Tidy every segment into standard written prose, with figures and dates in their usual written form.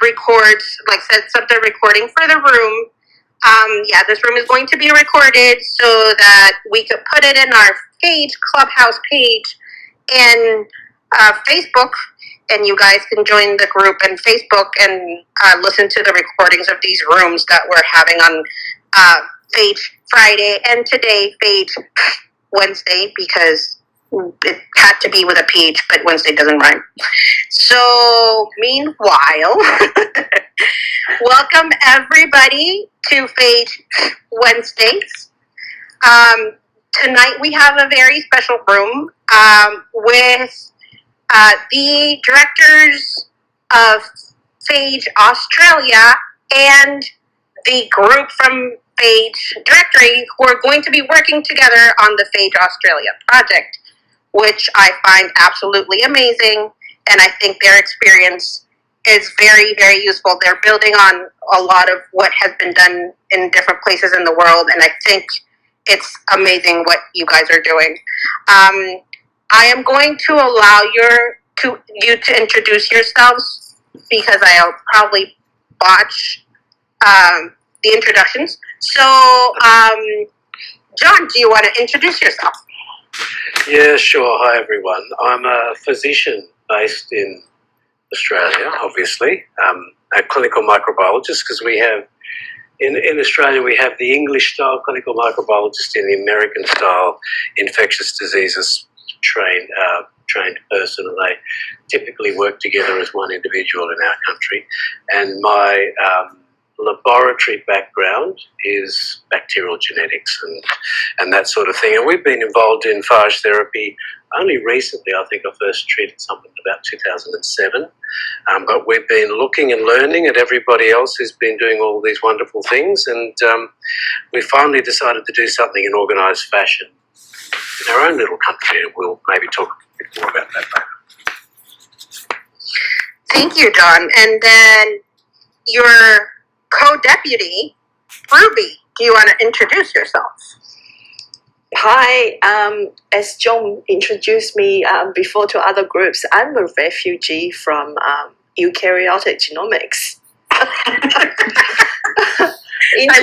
records, like sets up the recording for the room. Yeah, this room is going to be recorded so that we could put it in our Phage Clubhouse page and Facebook, and you guys can join the group in Facebook and listen to the recordings of these rooms that we're having on Phage Friday and today Phage Wednesday, because it had to be with a PH, but Wednesday doesn't rhyme. So, meanwhile, welcome everybody to Phage Wednesdays. Tonight we have a very special room with the directors of Phage Australia and the group from Phage Directory who are going to be working together on the Phage Australia project, which I find absolutely amazing, and I think their experience is very, very useful. They're building on a lot of what has been done in different places in the world, and I think it's amazing what you guys are doing. I am going to allow you to introduce yourselves because I'll probably botch the introductions. So, Jon, do you want to introduce yourself? Yeah, sure. Hi, everyone. I'm a physician based in Australia, obviously, a clinical microbiologist, because we have, in Australia, we have the English-style clinical microbiologist and the American-style infectious diseases trained person, and they typically work together as one individual in our country. And my laboratory background is bacterial genetics and that sort of thing. And we've been involved in phage therapy only recently. I think I first treated someone in about 2007. But we've been looking and learning at everybody else who's been doing all these wonderful things. And we finally decided to do something in organised fashion in our own little country. And we'll maybe talk a bit more about that later. Thank you, Jon. And then your co-deputy, Ruby, do you want to introduce yourself? Hi, as Jon introduced me before to other groups, I'm a refugee from eukaryotic genomics. I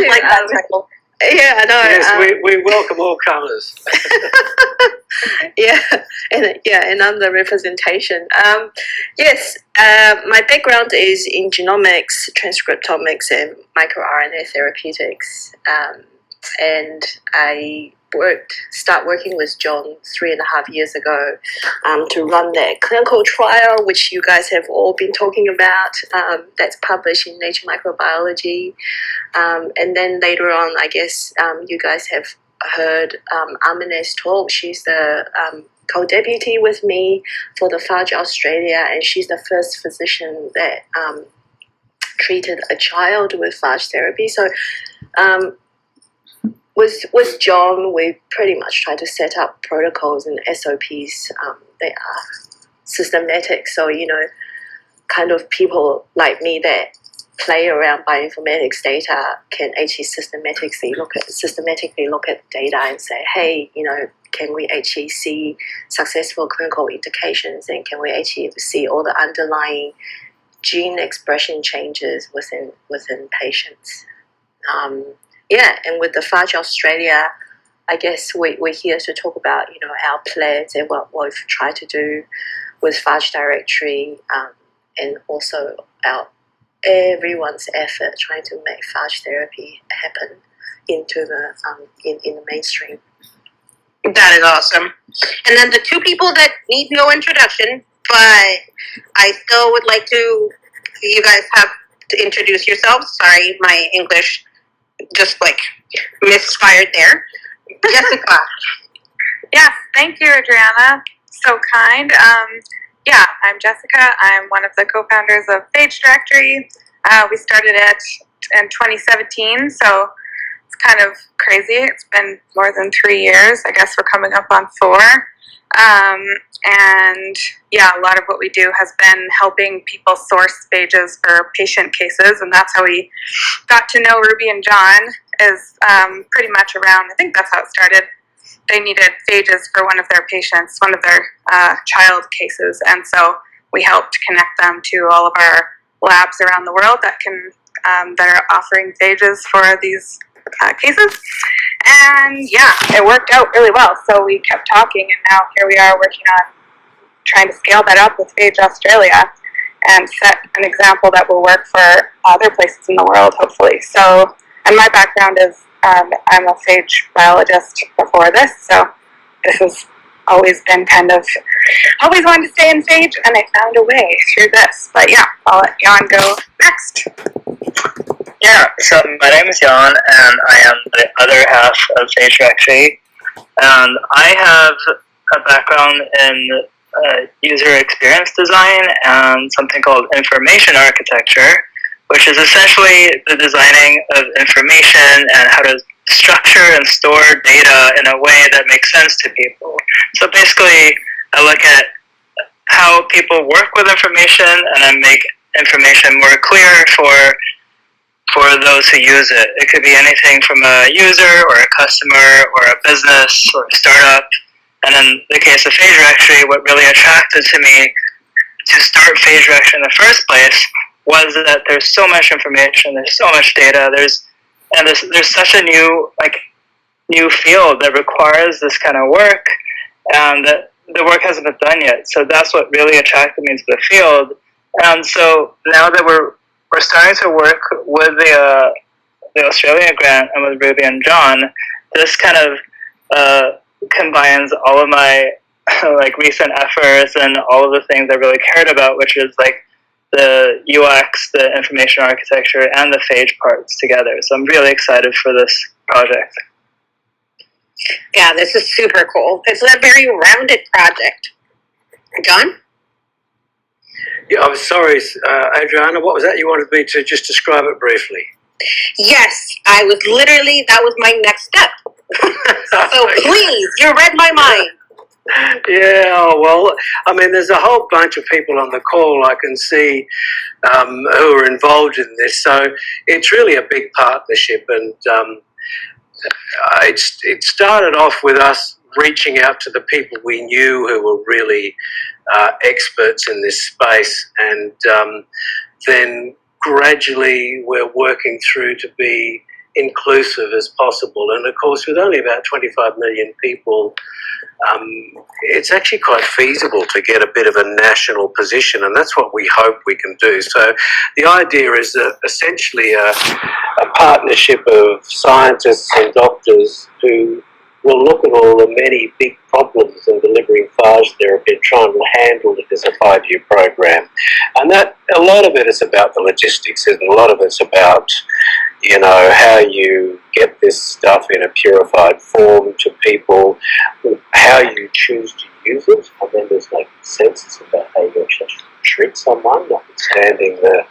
like that title. Yeah, I know. Yes, we welcome all comers. Yeah, and I'm the representation. Yes, my background is in genomics, transcriptomics, and microRNA therapeutics. And I start working with Jon 3.5 years ago to run that clinical trial, which you guys have all been talking about. That's published in Nature Microbiology. And then later on, I guess you guys have heard Amine's talk. She's the co-deputy with me for the Phage Australia, and she's the first physician that treated a child with phage therapy. So with Jon, we pretty much try to set up protocols and SOPs that are systematic. So, kind of people like me that play around bioinformatics data can actually systematically look at the data and say, hey, can we actually see successful clinical indications, and can we actually see all the underlying gene expression changes within patients? And with the Phage Australia, I guess we're here to talk about our plans and what we've tried to do with Phage Directory, and also everyone's effort trying to make phage therapy happen into the in the mainstream. That is awesome. And then the two people that need no introduction, but I still would like you guys have to introduce yourselves. Sorry, my English just misfired there. Jessica. Yes, thank you, Adriana. So kind. I'm Jessica. I'm one of the co-founders of Phage Directory. We started it in 2017, so it's kind of crazy. It's been more than 3 years. I guess we're coming up on 4. A lot of what we do has been helping people source phages for patient cases, and that's how we got to know Ruby and Jon, is pretty much around, I think that's how it started. They needed phages for one of their patients, one of their child cases, and so we helped connect them to all of our labs around the world that can that are offering phages for these cases. And yeah, it worked out really well. So we kept talking, and now here we are working on trying to scale that up with Phage Australia and set an example that will work for other places in the world, hopefully. So, and my background is I'm a phage biologist before this, so this has always been always wanted to stay in phage, and I found a way through this. But yeah, I'll let Jon go next. Yeah, so my name is Jon, and I am the other half of Phage Phriday. And I have a background in user experience design and something called information architecture, which is essentially the designing of information and how to structure and store data in a way that makes sense to people. So basically, I look at how people work with information, and I make information more clear for those who use it. It could be anything from a user or a customer or a business or a startup. And in the case of Phage Phriday, what really attracted to me to start Phage Phriday in the first place was that there's so much information, there's so much data, there's such a new field that requires this kind of work, and that the work hasn't been done yet. So that's what really attracted me to the field. And so now that we're starting to work with the Australia grant and with Ruby and Jon, this kind of combines all of my recent efforts and all of the things I really cared about, which is the UX, the information architecture, and the phage parts together. So I'm really excited for this project. Yeah, this is super cool. It's a very rounded project. Jon? Yeah, I'm sorry, Adriana, what was that? You wanted me to just describe it briefly? Yes, that was my next step. So please, you read my mind. Yeah, well, I mean, there's a whole bunch of people on the call I can see who are involved in this. So it's really a big partnership, and it started off with us reaching out to the people we knew who were really experts in this space, and then gradually we're working through to be inclusive as possible. And of course, with only about 25 million people, it's actually quite feasible to get a bit of a national position, and that's what we hope we can do. So the idea is essentially a partnership of scientists and doctors who will look at all the many big problems in delivering phage therapy and try and handle it as a 5-year program. And that a lot of it is about the logistics, and a lot of it's about, you know, how you get this stuff in a purified form to people, how you choose to use it. And then there's consensus about how you actually treat someone, notwithstanding the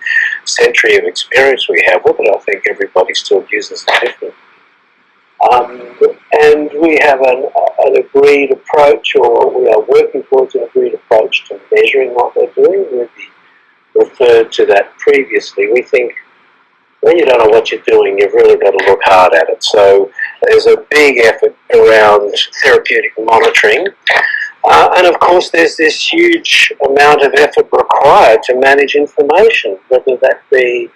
century of experience we have with it. I think everybody still uses it differently. And we have an agreed approach, or we are working towards an agreed approach to measuring what we're doing. Ruby referred to that previously. We think when you don't know what you're doing, you've really got to look hard at it. So there's a big effort around therapeutic monitoring. And of course, there's this huge amount of effort required to manage information, whether that be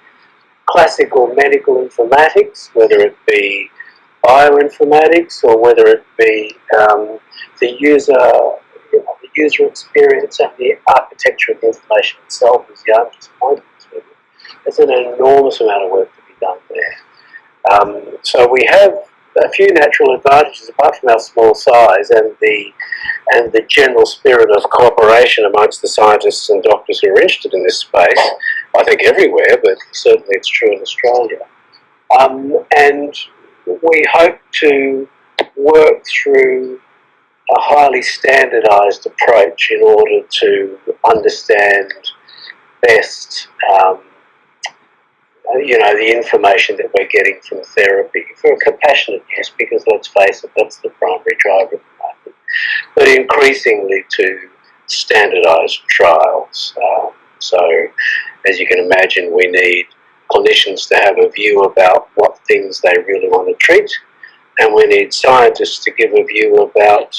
classical medical informatics, whether it be bioinformatics, or whether it be the user experience and the architecture of the information itself, as Jan just pointed to. There's an enormous amount of work to be done there. So we have a few natural advantages apart from our small size and the general spirit of cooperation amongst the scientists and doctors who are interested in this space. I think everywhere, but certainly it's true in Australia. And we hope to work through a highly standardised approach in order to understand best the information that we're getting from therapy for a compassionate use, because let's face it, that's the primary driver of the market, but increasingly to standardised trials. So as you can imagine, we need clinicians to have a view about what things they really want to treat, and we need scientists to give a view about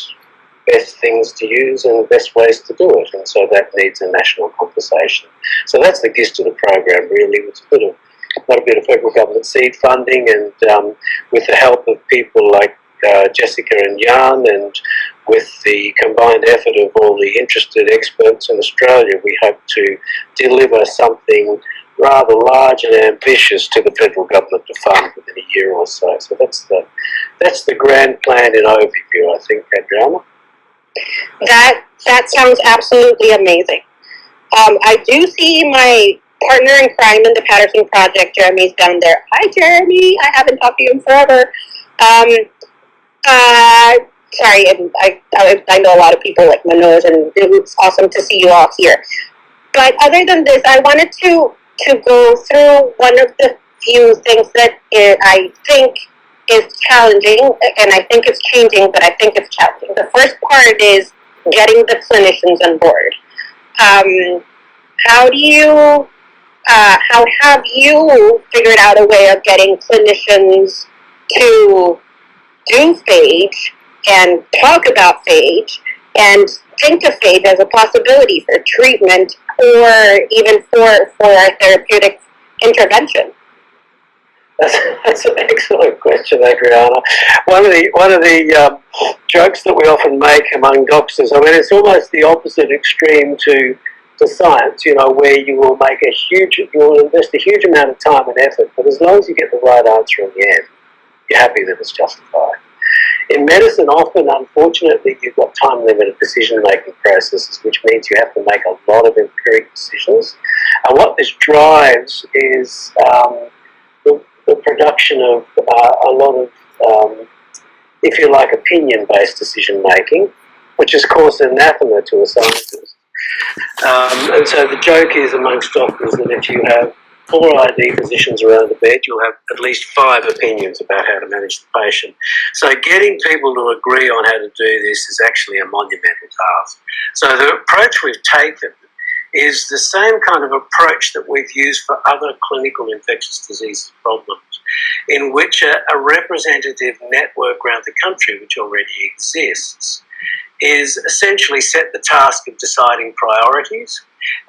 best things to use and best ways to do it, and so that needs a national conversation. So that's the gist of the program, really. It's quite a bit of federal government seed funding, and with the help of people like Jessica and Jan, and with the combined effort of all the interested experts in Australia, we hope to deliver something rather large and ambitious to the federal government to fund within a year or so. So that's the grand plan in overview, I think, Adriana. That sounds absolutely amazing. I do see my partner in crime in the Patterson Project, Jeremy's down there. Hi, Jeremy. I haven't talked to you in forever. Sorry, and I know a lot of people like Manoj, and it's awesome to see you all here. But other than this, I wanted to go through one of the few things that I think is challenging, and I think it's changing, but I think it's challenging. The first part is getting the clinicians on board. How have you figured out a way of getting clinicians to do phage and talk about phage and think of phage as a possibility for treatment or even for a therapeutic intervention? That's an excellent question, Adriana. One of the jokes that we often make among doctors, I mean, it's almost the opposite extreme to science, where you will invest a huge amount of time and effort, but as long as you get the right answer in the end, you're happy that it's justified. In medicine, often, unfortunately, you've got time-limited decision-making processes, which means you have to make a lot of empiric decisions. And what this drives is the production of a lot of, if you like, opinion-based decision-making, which is, of course, anathema to a scientist. And so the joke is amongst doctors that if you have 4 ID physicians around the bed, you'll have at least 5 opinions about how to manage the patient. So getting people to agree on how to do this is actually a monumental task. So the approach we've taken is the same kind of approach that we've used for other clinical infectious disease problems, in which a representative network around the country, which already exists, is essentially set the task of deciding priorities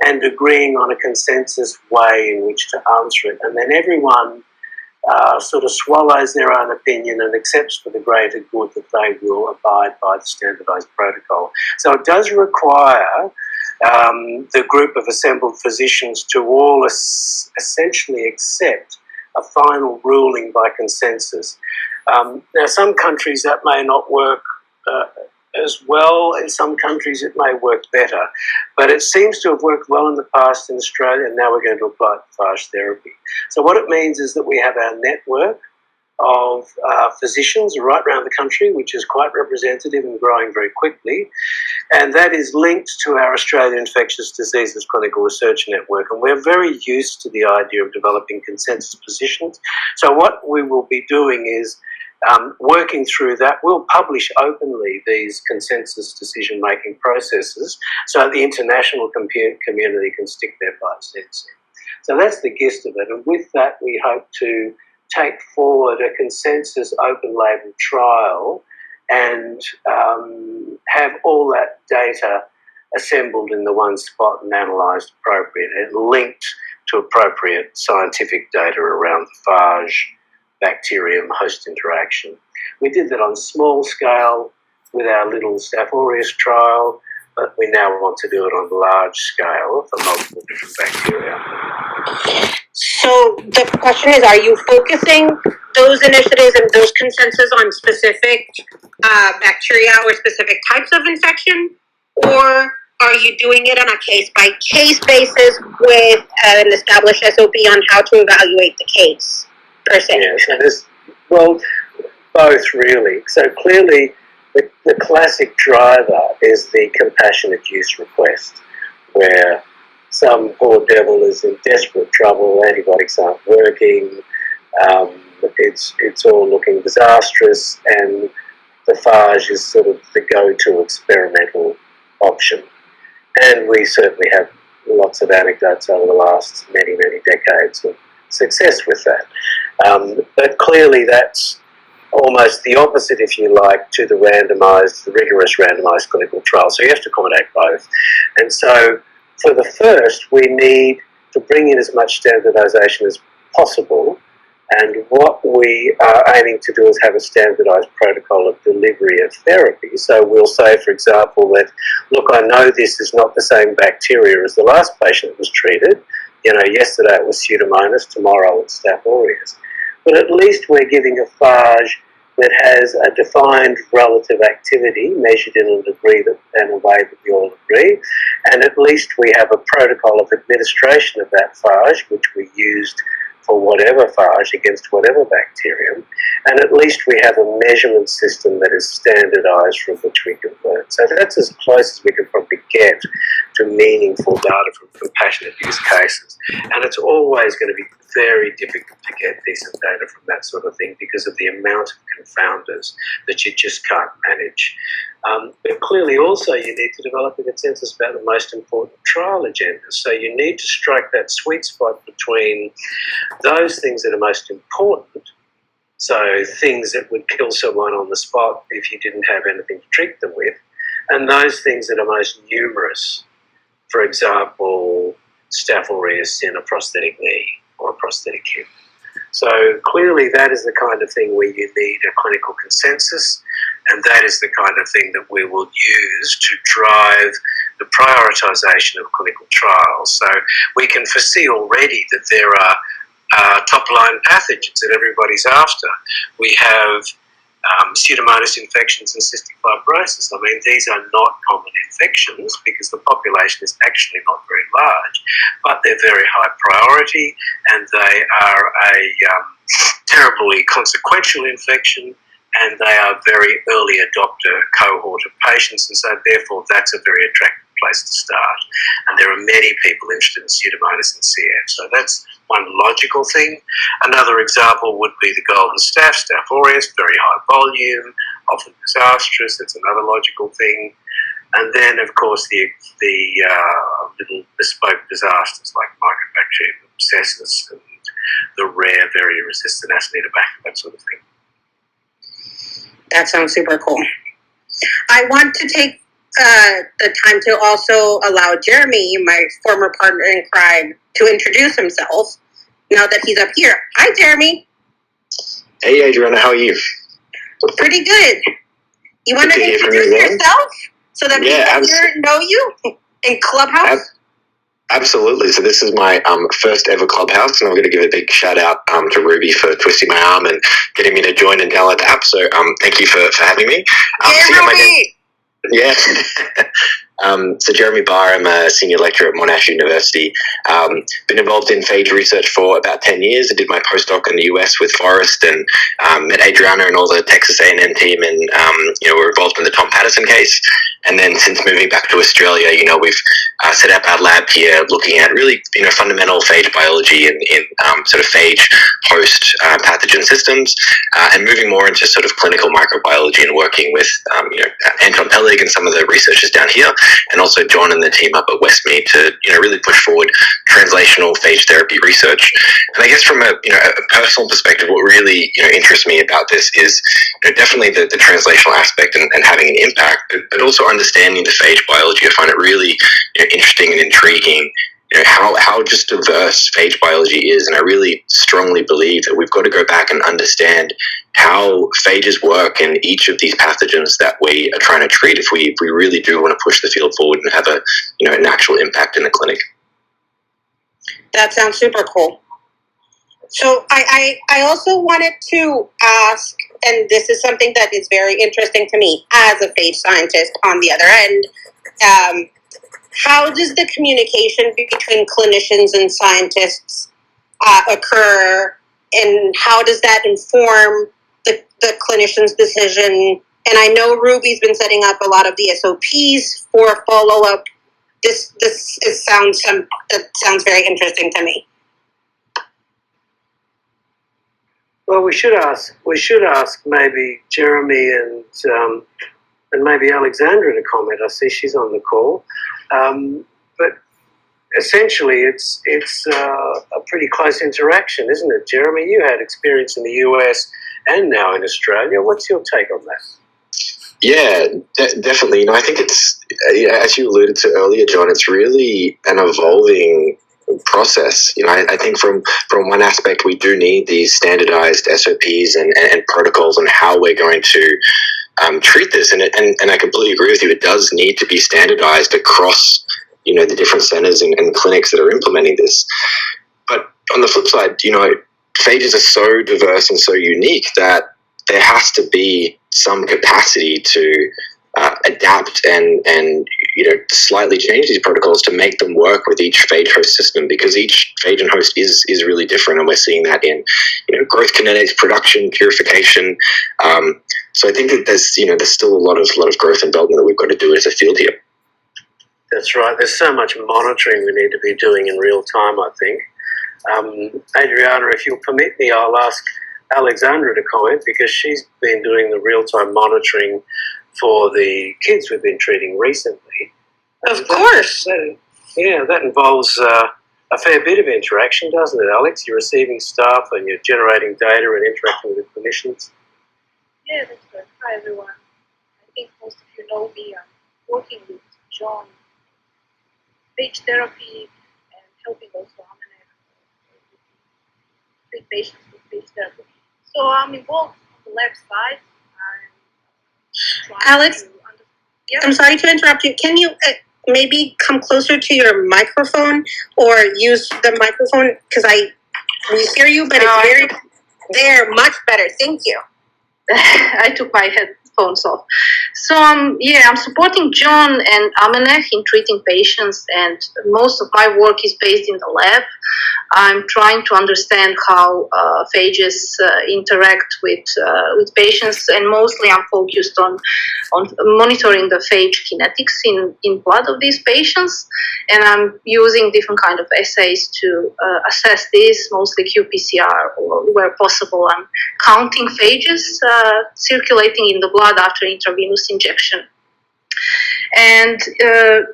and agreeing on a consensus way in which to answer it. And then everyone sort of swallows their own opinion and accepts for the greater good that they will abide by the standardised protocol. So it does require the group of assembled physicians to all essentially accept a final ruling by consensus. Now, some countries that may not work as well. In some countries it may work better, but it seems to have worked well in the past in Australia, and now we're going to apply it to phage therapy. So what it means is that we have our network of physicians right around the country, which is quite representative and growing very quickly, and that is linked to our Australian Infectious Diseases Clinical Research Network, and we're very used to the idea of developing consensus positions. So what we will be doing is working through that. We'll publish openly these consensus decision-making processes so the international community can stick their votes in. So that's the gist of it, and with that we hope to take forward a consensus open-label trial and have all that data assembled in the one spot and analysed appropriately and linked to appropriate scientific data around the phage bacterium-host interaction. We did that on small scale with our little Staph aureus trial, but we now want to do it on large scale for multiple different bacteria. So the question is, are you focusing those initiatives and those consensus on specific bacteria or specific types of infection, or are you doing it on a case-by-case basis with an established SOP on how to evaluate the case? Yeah, so there's, well, both really. So clearly the classic driver is the compassionate use request, where some poor devil is in desperate trouble, antibiotics aren't working, it's all looking disastrous, and the phage is sort of the go-to experimental option. And we certainly have lots of anecdotes over the last many decades of success with that. But clearly that's almost the opposite, if you like, to the rigorous randomised clinical trial. So you have to accommodate both. And so for the first, we need to bring in as much standardisation as possible. And what we are aiming to do is have a standardised protocol of delivery of therapy. So we'll say, for example, that, look, I know this is not the same bacteria as the last patient that was treated. You know, yesterday it was Pseudomonas, tomorrow it's Staph aureus. But at least we're giving a phage that has a defined relative activity measured in a degree and a way that we all agree. And at least we have a protocol of administration of that phage, which we used for whatever phage against whatever bacterium, and at least we have a measurement system that is standardised from which we can learn. So that's as close as we can probably get to meaningful data from compassionate use cases. And it's always going to be very difficult to get decent data from that sort of thing because of the amount of confounders that you just can't manage. But clearly also you need to develop a consensus about the most important trial agendas. So you need to strike that sweet spot between those things that are most important, so things that would kill someone on the spot if you didn't have anything to treat them with, and those things that are most numerous. For example, Staph aureus in a prosthetic knee or a prosthetic hip. So clearly that is the kind of thing where you need a clinical consensus, and that is the kind of thing that we will use to drive the prioritisation of clinical trials. So we can foresee already that there are top-line pathogens that everybody's after. We have Pseudomonas infections and cystic fibrosis. I mean, these are not common infections because the population is actually not very large, but they're very high priority and they are a terribly consequential infection, and they are very early adopter cohort of patients, and so therefore that's a very attractive place to start. And there are many people interested in Pseudomonas and CF, so that's one logical thing. Another example would be the golden staph aureus, very high volume, often disastrous. That's another logical thing. And then, of course, the little bespoke disasters like Mycobacterium abscessus and the rare, very resistant Acinetobacter, that sort of thing. That sounds super cool. I want to take the time to also allow Jeremy, my former partner in crime, to introduce himself now that he's up here. Hi, Jeremy. Hey, Adriana, how are you? Pretty good. You want to introduce yourself so that people here know you in Clubhouse? Absolutely. So this is my first ever Clubhouse, and I'm going to give a big shout out to Ruby for twisting my arm and getting me to join and download the app. So thank you for having me. Ruby! Yeah. So Jeremy Barr, I'm a senior lecturer at Monash University. Been involved in phage research for about 10 years. I did my postdoc in the US with Forrest, and met Adriana and all the Texas A&M team, and we're involved in the Tom Patterson case. And then since moving back to Australia, we've set up our lab here looking at really, fundamental phage biology in sort of phage host pathogen systems, and moving more into sort of clinical microbiology and working with, Anton Pellig and some of the researchers down here, and also Jon and the team up at Westmead to, really push forward translational phage therapy research. And I guess from a personal perspective, what really, interests me about this is, definitely the translational aspect and having an impact, but also understanding the phage biology. I find it really interesting and intriguing, how just diverse phage biology is, and I really strongly believe that we've got to go back and understand how phages work in each of these pathogens that we are trying to treat if we really do want to push the field forward and have an actual impact in the clinic. That sounds super cool. So I also wanted to ask, and this is something that is very interesting to me as a phage scientist on the other end, how does the communication between clinicians and scientists occur, and how does that inform the clinician's decision? And I know Ruby's been setting up a lot of the SOPs for follow-up. This sounds very interesting to me. Well, we should ask maybe Jeremy and maybe Alexandra to comment. I see she's on the call, but essentially it's a pretty close interaction, isn't it, Jeremy? You had experience in the US and now in Australia. What's your take on that? Yeah, definitely. I think it's, as you alluded to earlier, John, it's really an evolving process. I think from one aspect, we do need these standardized SOPs and protocols on how we're going to treat this. And I completely agree with you. It does need to be standardized across, the different centers and clinics that are implementing this. But on the flip side, phages are so diverse and so unique that there has to be some capacity to adapt and slightly change these protocols to make them work with each phage host system, because each phage and host is really different, and we're seeing that in growth kinetics, production, purification. So I think that there's still a lot of growth and development that we've got to do as a field here. That's right. There's so much monitoring we need to be doing in real time, I think. Adriana, if you'll permit me, I'll ask Alexandra to comment, because she's been doing the real-time monitoring for the kids we've been treating recently. Of course. That involves a fair bit of interaction, doesn't it, Alex? You're receiving stuff and you're generating data and interacting with clinicians. Yeah, that's good. Hi, everyone. I think most of you know me. I'm working with Jon Phage therapy and helping also treat patients with phage therapy. So I'm involved on the left side. Alex, I'm sorry to interrupt you. Can you maybe come closer to your microphone or use the microphone? Because we hear you, but it's very much better. Thank you. I took my headphones off. So I'm supporting Jon and Amaneh in treating patients, and most of my work is based in the lab. I'm trying to understand how phages interact with patients, and mostly I'm focused on monitoring the phage kinetics in blood of these patients, and I'm using different kind of assays to assess this, mostly qPCR, or where possible I'm counting phages circulating in the blood after intravenous injection. And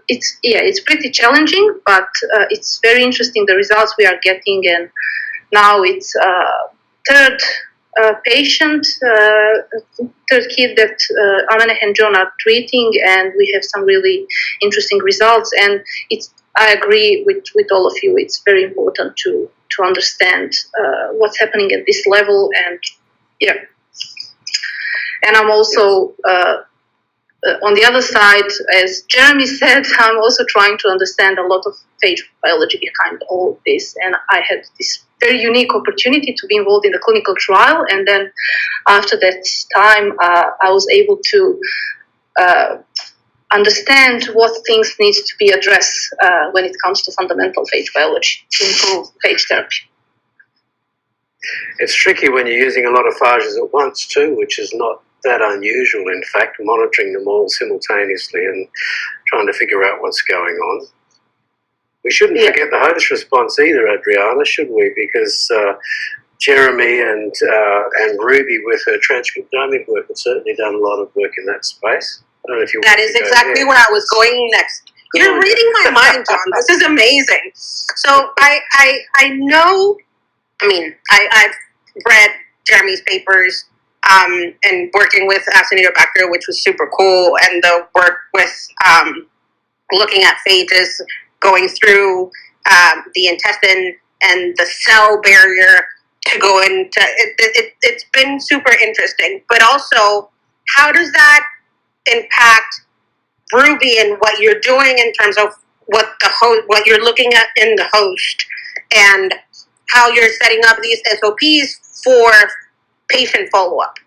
it's pretty challenging, but it's very interesting, the results we are getting. And now it's third patient, third kid that Amaneh and Jon are treating, and we have some really interesting results. And I agree with all of you. It's very important to understand what's happening at this level. And and I'm also on the other side, as Jeremy said, I'm also trying to understand a lot of phage biology behind all of this. And I had this very unique opportunity to be involved in the clinical trial. And then after that time, I was able to understand what things need to be addressed when it comes to fundamental phage biology to improve phage therapy. It's tricky when you're using a lot of phages at once too, which is not that unusual, in fact, monitoring them all simultaneously and trying to figure out what's going on. We shouldn't forget the host response either, Adriana, should we? Because Jeremy and Ruby with her transcriptomic work have certainly done a lot of work in that space. I don't know if you That is exactly where I was going next. You're reading my mind, Jon. This is amazing. So I know, I've read Jeremy's papers and working with Acinetobacter, which was super cool, and the work with looking at phages going through the intestine and the cell barrier to go into it's been super interesting. But also, how does that impact Ruby and what you're doing in terms of what you're looking at in the host, and how you're setting up these SOPs for patient follow-up?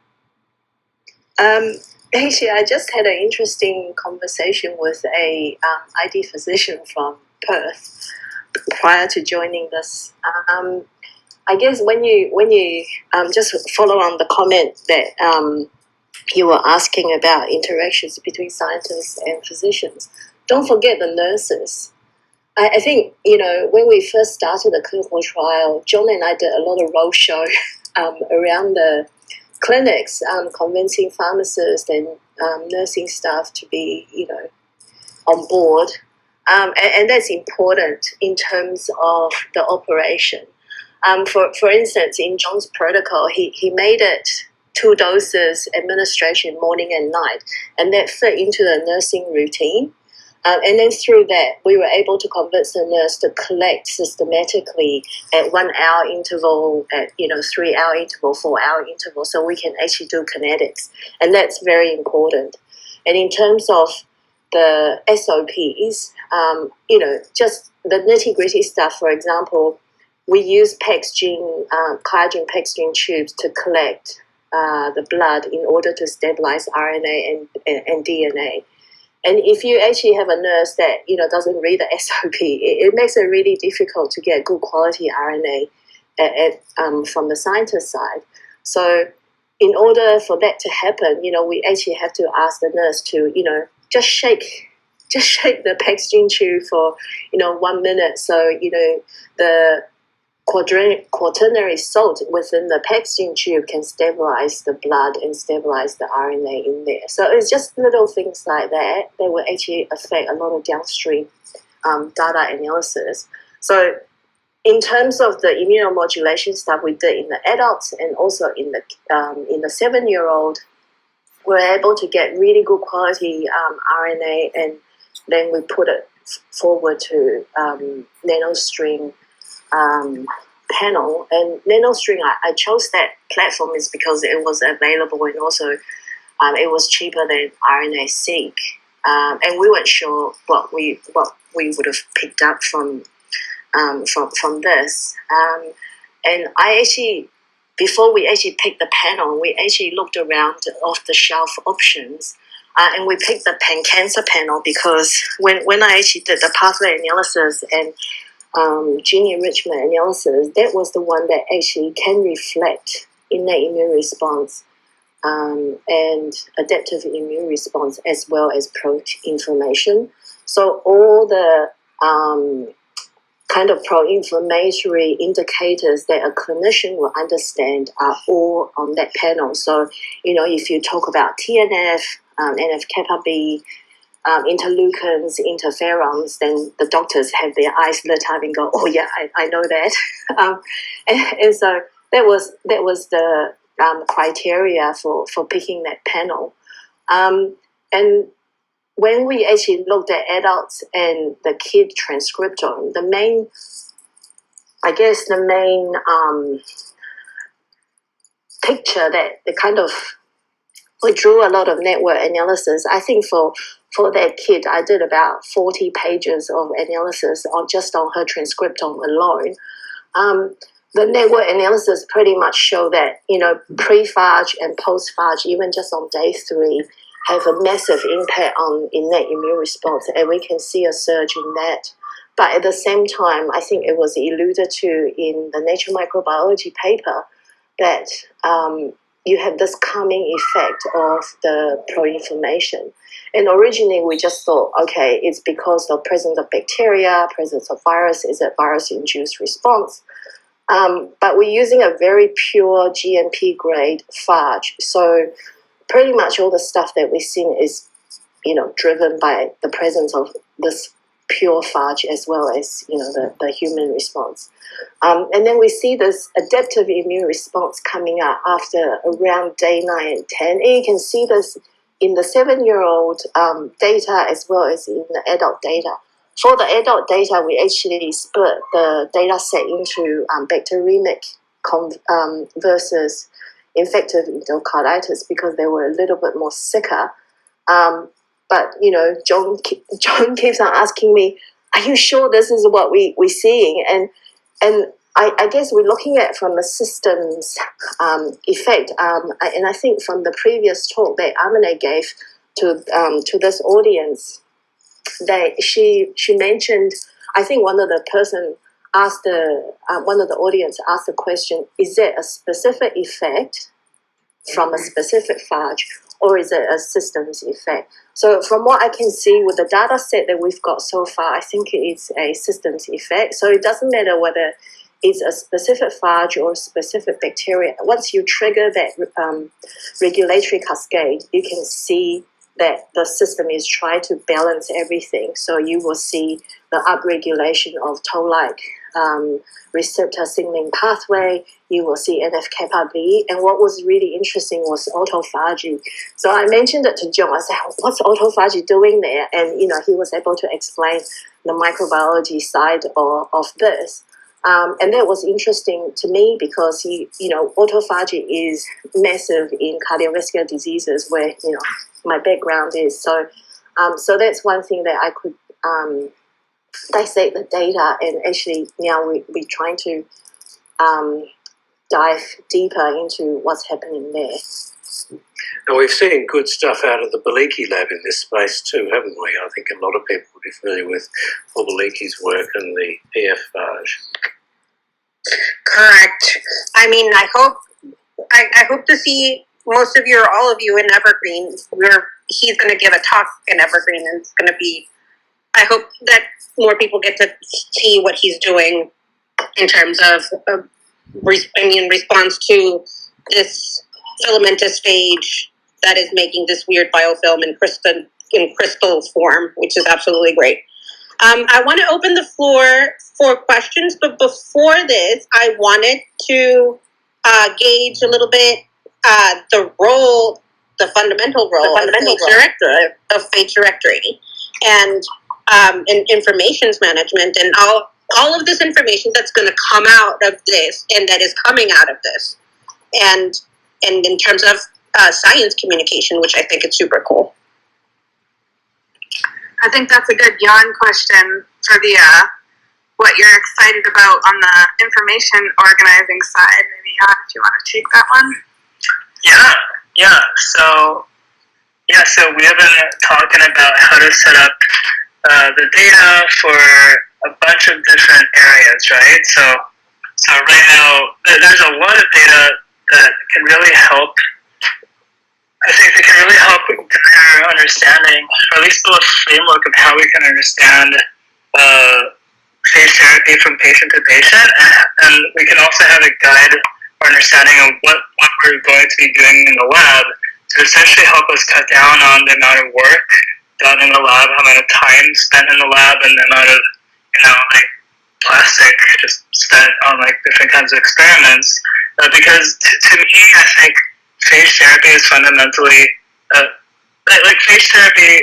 Actually, I just had an interesting conversation with a ID physician from Perth prior to joining this. I guess when you just follow on the comment that you were asking about interactions between scientists and physicians, don't forget the nurses. I think, when we first started the clinical trial, Jon and I did a lot of roadshow around the clinics, convincing pharmacists and nursing staff to be, on board. And that's important in terms of the operation. For instance, in Jon's protocol, he made it 2 doses administration morning and night, and that fit into the nursing routine. And then through that, we were able to convince the nurse to collect systematically at 1 hour interval, at 3 hour interval, 4 hour interval, so we can actually do kinetics, and that's very important. And in terms of the SOPs, just the nitty gritty stuff. For example, we use Clygen PEG tubes to collect the blood in order to stabilize RNA and DNA. And if you actually have a nurse that doesn't read the SOP, it makes it really difficult to get good quality RNA from the scientist side. So in order for that to happen, we actually have to ask the nurse to just shake the PEG tube for 1 minute, so the quaternary salt within the PEG tube can stabilize the blood and stabilize the RNA in there. So it's just little things like that will actually affect a lot of downstream data analysis. So in terms of the immunomodulation stuff we did in the adults and also in the 7-year-old, we're able to get really good quality RNA, and then we put it forward to NanoString panel. And NanoString, I chose that platform is because it was available, and also it was cheaper than RNA-seq, and we weren't sure what we would have picked up from this. And I actually, before we actually picked the panel, we actually looked around off-the-shelf options, and we picked the pan-cancer panel because when I actually did the pathway analysis and gene enrichment analysis, that was the one that actually can reflect innate immune response and adaptive immune response, as well as pro-inflammation. So all the kind of pro-inflammatory indicators that a clinician will understand are all on that panel. So, if you talk about TNF, NF-kappa B, interleukins, interferons, then the doctors have their eyes lit up and go, "Oh yeah, I know that." And so that was the criteria for picking that panel. And when we actually looked at adults and the kid transcriptome, the main picture that the kind of we drew a lot of network analysis. I think for that kid, I did about 40 pages of analysis just on her transcriptome alone. The network analysis pretty much show that pre-phage and post-phage, even just on day 3, have a massive impact on innate immune response, and we can see a surge in that. But at the same time, I think it was alluded to in the Nature Microbiology paper that you have this calming effect of the pro-inflammation. And originally we just thought, okay, it's because the presence of bacteria, presence of virus, is a virus-induced response. But we're using a very pure GMP grade phage. So pretty much all the stuff that we've seen is, driven by the presence of this pure phage as well as, the human response. And then we see this adaptive immune response coming up after around day 9 and 10. And you can see this in the 7-year-old data as well as in the adult data. For the adult data, we actually split the data set into bacteremic versus infective endocarditis because they were a little bit more sicker. But, Jon keeps on asking me, are you sure this is what we're seeing? And I guess we're looking at from a systems effect. And I think from the previous talk that Amine gave to this audience, that she mentioned, I think one of the audience asked the question, is there a specific effect from a specific phage, or is it a systems effect? So from what I can see with the data set that we've got so far, I think it's a systems effect. So it doesn't matter whether it's a specific phage or a specific bacteria. Once you trigger that regulatory cascade, you can see that the system is trying to balance everything. So you will see the upregulation of toll-like receptor signaling pathway. You will see NF-kappa B. And what was really interesting was autophagy. So I mentioned it to Jon. I said, what's autophagy doing there? And, he was able to explain the microbiology side of this. And that was interesting to me because, autophagy is massive in cardiovascular diseases where, my background is. So that's one thing that I could dissect the data, and actually now we're trying to dive deeper into what's happening there. And we've seen good stuff out of the Baliki lab in this space too, haven't we? I think a lot of people will be familiar with Baliki's work and the PF phage. Correct. I mean, I hope to see most of you or all of you in Evergreen. He's going to give a talk in Evergreen, and it's going to be, I hope that more people get to see what he's doing in terms of in response to this filamentous phage that is making this weird biofilm in crystal form, which is absolutely great. I want to open the floor for questions, but before this, I wanted to gauge a little bit the fundamental role of Phage directory and informations management and all of this information that's going to come out of this and that is coming out of this, and in terms of science communication, which I think is super cool. I think that's a good Jon question for the what you're excited about on the information organizing side. Maybe Jon, if you want to take that one. Yeah. So we have been talking about how to set up the data for a bunch of different areas, right? So right now there's a lot of data that can really help. I think they can really help with our understanding, or at least build a framework of how we can understand phage therapy from patient to patient, and we can also have a guide or understanding of what we're going to be doing in the lab to essentially help us cut down on the amount of work done in the lab, how amount of time spent in the lab, and the amount of plastic just spent on different kinds of experiments. Because to me, I think phage therapy is fundamentally phage therapy.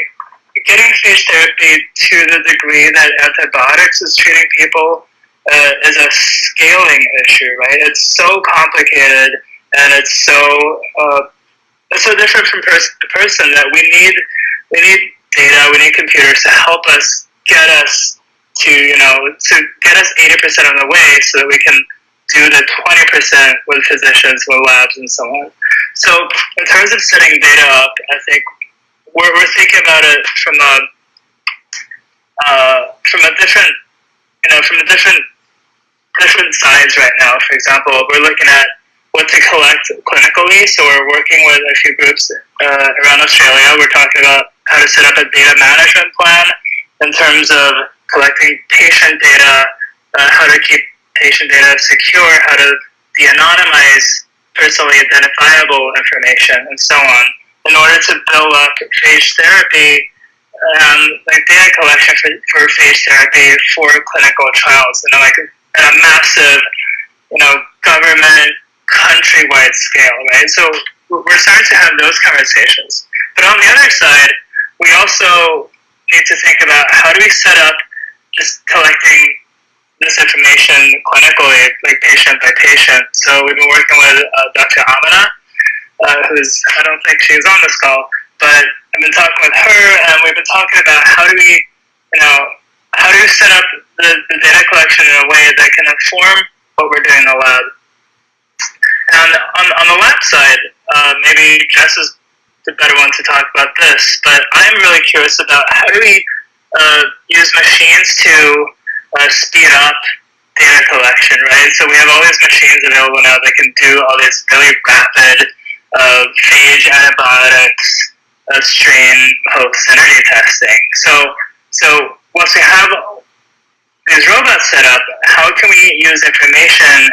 Getting phage therapy to the degree that antibiotics is treating people is a scaling issue, right? It's so complicated and it's so different from person to person that we need data, we need computers to help us get us to get us 80% of the way so that we can do the 20% with physicians, with labs, and so on. So in terms of setting data up, I think we're thinking about it from a different sides right now. For example, we're looking at what to collect clinically. So we're working with a few groups around Australia. We're talking about how to set up a data management plan in terms of collecting patient data, how to keep patient data secure, how to de-anonymize personally identifiable information, and so on, in order to build up phage therapy, data collection for phage therapy for clinical trials, at a massive, government, countrywide scale, right? So we're starting to have those conversations. But on the other side, we also need to think about how do we set up just collecting this information clinically, patient by patient. So we've been working with Dr. Amina, who's, I don't think she's on this call, but I've been talking with her, and we've been talking about how do we set up the data collection in a way that can inform what we're doing in the lab. And on the lab side, maybe Jess is the better one to talk about this, but I'm really curious about how do we use machines to speed up data collection, right? So we have all these machines available now that can do all this really rapid phage antibiotics, strain host synergy testing. So once we have these robots set up, how can we use information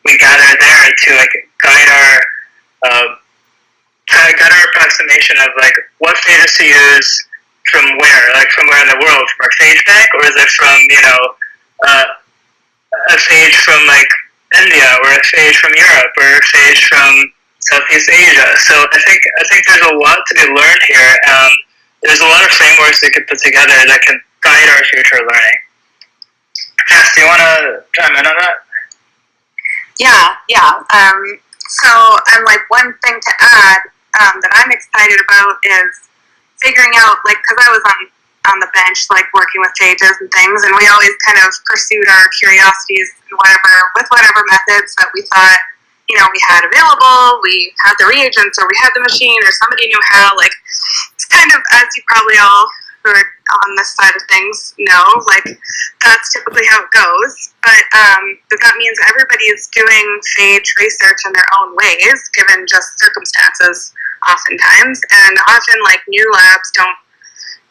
we gather there to guide our approximation of what phages to use from where in the world, from our phage bank, or is it from a phage from like India or a phage from Europe or a phage from Southeast Asia. So I think there's a lot to be learned here, and there's a lot of frameworks we could put together that can guide our future learning. Jess, do you want to chime in on that? Yeah. So, and like one thing to add that I'm excited about is figuring out, like, because I was on the bench, like working with phages and things, and we always kind of pursued our curiosities and whatever methods that we thought, we had available. We had the reagents, or we had the machine, or somebody knew how. Like, it's kind of, as you probably all who are on this side of things know, like, that's typically how it goes. But that means everybody is doing phage research in their own ways, given just circumstances oftentimes. And often, like, new labs don't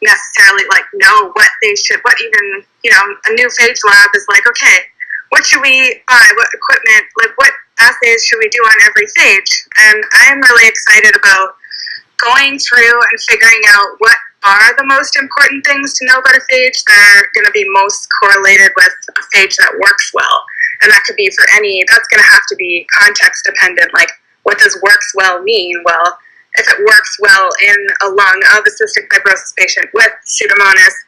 necessarily, like, know what even, a new phage lab is like, okay, what should we buy, what equipment, like, what assays should we do on every phage? And I'm really excited about going through and figuring out what are the most important things to know about a phage that are going to be most correlated with a phage that works well. And that could be that's going to have to be context dependent. Like, what does works well mean? Well, if it works well in a lung of a cystic fibrosis patient with Pseudomonas,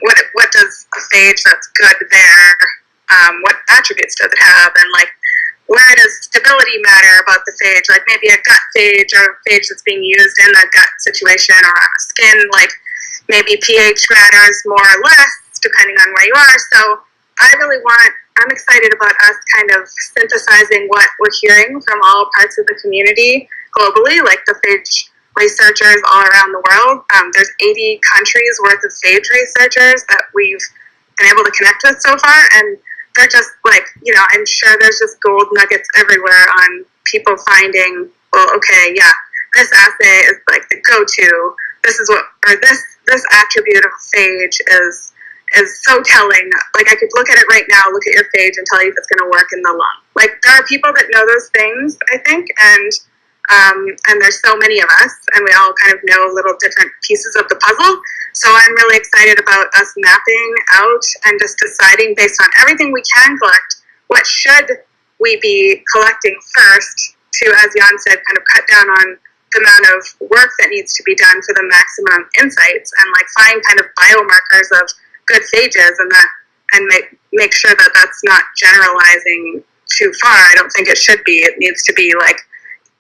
what does a phage that's good there, what attributes does it have? And, like, where does stability matter about the phage? Like, maybe a gut phage or a phage that's being used in a gut situation or on skin, like, maybe pH matters more or less depending on where you are. So I'm excited about us kind of synthesizing what we're hearing from all parts of the community globally, like the phage researchers all around the world. There's 80 countries worth of phage researchers that we've been able to connect with so far, and they're just like, I'm sure there's just gold nuggets everywhere on people finding, well, okay, yeah, this assay is like the go-to. This is this attribute of phage is so telling. Like, I could look at it right now, look at your phage, and tell you if it's going to work in the lung. Like, there are people that know those things, I think, and there's so many of us, and we all kind of know little different pieces of the puzzle. So I'm really excited about us mapping out and just deciding, based on everything we can collect, what should we be collecting first to, as Jon said, kind of cut down on the amount of work that needs to be done for the maximum insights, and, like, find kind of biomarkers of good phages, and make sure that that's not generalizing too far. I don't think it should be. It needs to be, like,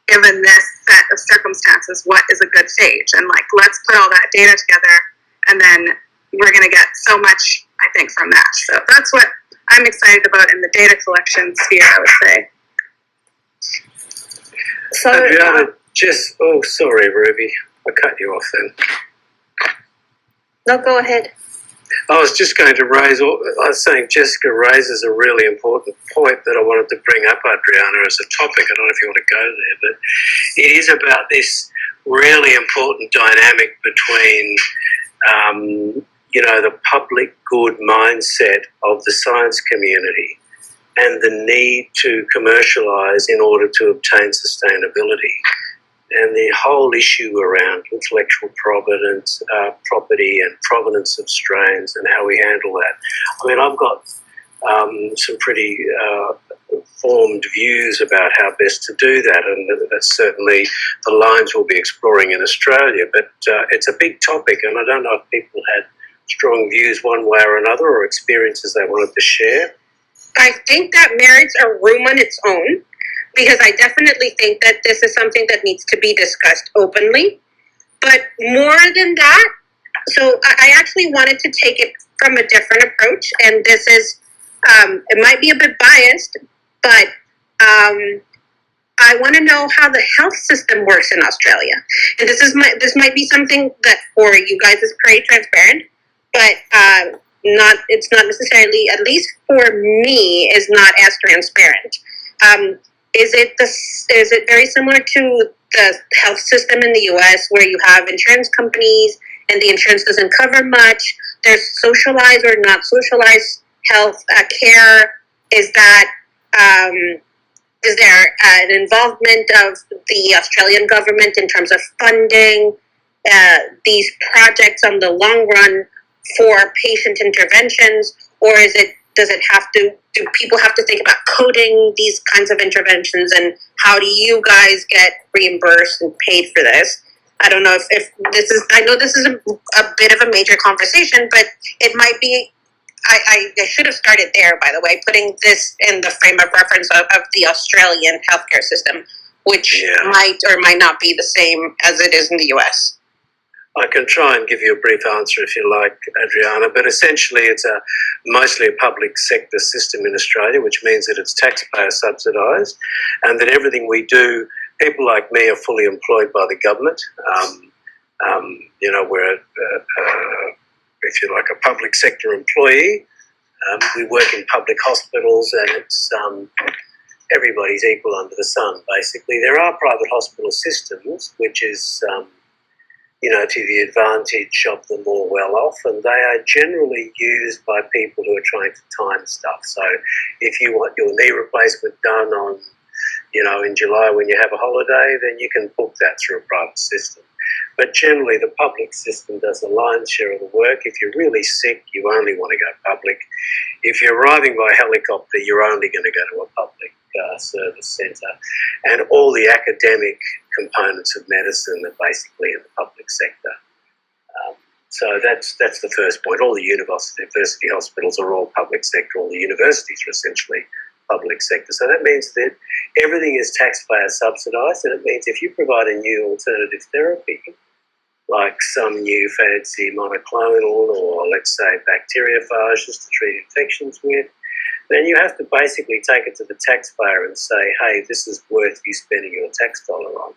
given this set of circumstances, what is a good phage? And, like, let's put all that data together, and then we're going to get so much, I think, from that. So that's what I'm excited about in the data collection sphere, I would say. So, Adriana, sorry, Ruby, I cut you off then. no, go ahead. I was just going to I was saying Jessica raises a really important point that I wanted to bring up, Adriana, as a topic. I don't know if you want to go there, but it is about this really important dynamic between, the public good mindset of the science community and the need to commercialise in order to obtain sustainability. And the whole issue around intellectual property and provenance of strains and how we handle that. I mean, I've got some pretty formed views about how best to do that, and that's certainly the lines we'll be exploring in Australia. But it's a big topic, and I don't know if people had strong views one way or another, or experiences they wanted to share. I think that merits a room on its own, because I definitely think that this is something that needs to be discussed openly. But more than that, so I actually wanted to take it from a different approach, and this is, it might be a bit biased, but I want to know how the health system works in Australia. And this might be something that for you guys is pretty transparent, but it's not necessarily, at least for me, is not as transparent. Is it very similar to the health system in the U.S. where you have insurance companies and the insurance doesn't cover much? There's socialized or not socialized health care. Is there an involvement of the Australian government in terms of funding these projects on the long run for patient interventions, or is it Does it have to? Do people have to think about coding these kinds of interventions, and how do you guys get reimbursed and paid for this? I don't know if this is. I know this is a bit of a major conversation, but it might be. I should have started there, by the way, putting this in the frame of reference of the Australian healthcare system, which might or might not be the same as it is in the US. I can try and give you a brief answer if you like, Adriana, but essentially it's mostly a public sector system in Australia, which means that it's taxpayer subsidised, and that everything we do, people like me are fully employed by the government. We're if you like, a public sector employee. We work in public hospitals, and it's everybody's equal under the sun, basically. There are private hospital systems, which is, to the advantage of the more well-off, and they are generally used by people who are trying to time stuff. So if you want your knee replacement done on, in July when you have a holiday, then you can book that through a private system. But generally, the public system does the lion's share of the work. If you're really sick, you only want to go public. If you're arriving by helicopter, you're only going to go to a public service centre. And all the academic components of medicine are basically in the public sector. So that's the first point. All the university hospitals are all public sector. All the universities are essentially public sector. So that means that everything is taxpayer subsidised, and it means if you provide a new alternative therapy, like some new fancy monoclonal or, let's say, bacteriophages to treat infections with, then you have to basically take it to the taxpayer and say, hey, this is worth you spending your tax dollar on.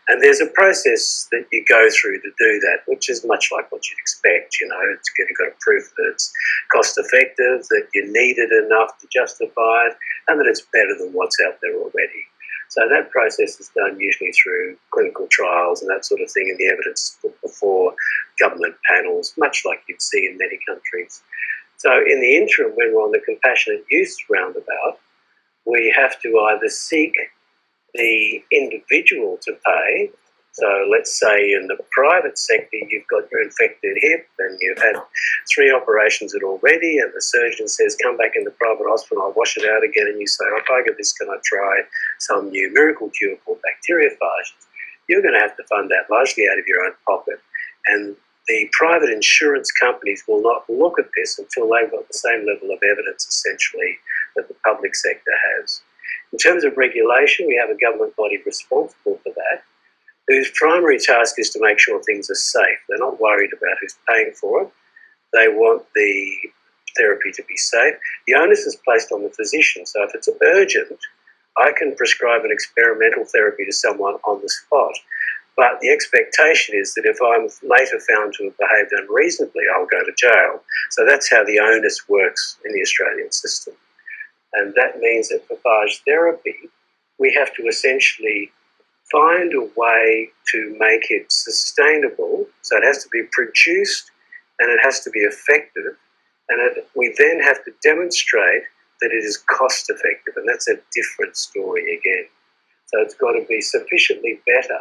And there's a process that you go through to do that, which is much like what you'd expect. You've got to prove that it's cost effective, that you need it enough to justify it, and that it's better than what's out there already. So that process is done usually through clinical trials and that sort of thing, and the evidence is put before government panels, much like you'd see in many countries. So in the interim, when we're on the compassionate use roundabout, we have to either seek the individual to pay. So let's say in the private sector, you've got your infected hip and you've had 3 operations it already, and the surgeon says, come back in the private hospital, I'll wash it out again, and you say, if I get this, can I try some new miracle cure called bacteriophages? You're going to have to fund that largely out of your own pocket. And the private insurance companies will not look at this until they've got the same level of evidence, essentially, that the public sector has. In terms of regulation, we have a government body responsible for that, whose primary task is to make sure things are safe. They're not worried about who's paying for it. They want the therapy to be safe. The onus is placed on the physician. So if it's urgent, I can prescribe an experimental therapy to someone on the spot. But the expectation is that if I'm later found to have behaved unreasonably, I'll go to jail. So that's how the onus works in the Australian system. And that means that for phage therapy, we have to essentially find a way to make it sustainable. So it has to be produced and it has to be effective. And we then have to demonstrate that it is cost effective. And that's a different story again. So it's got to be sufficiently better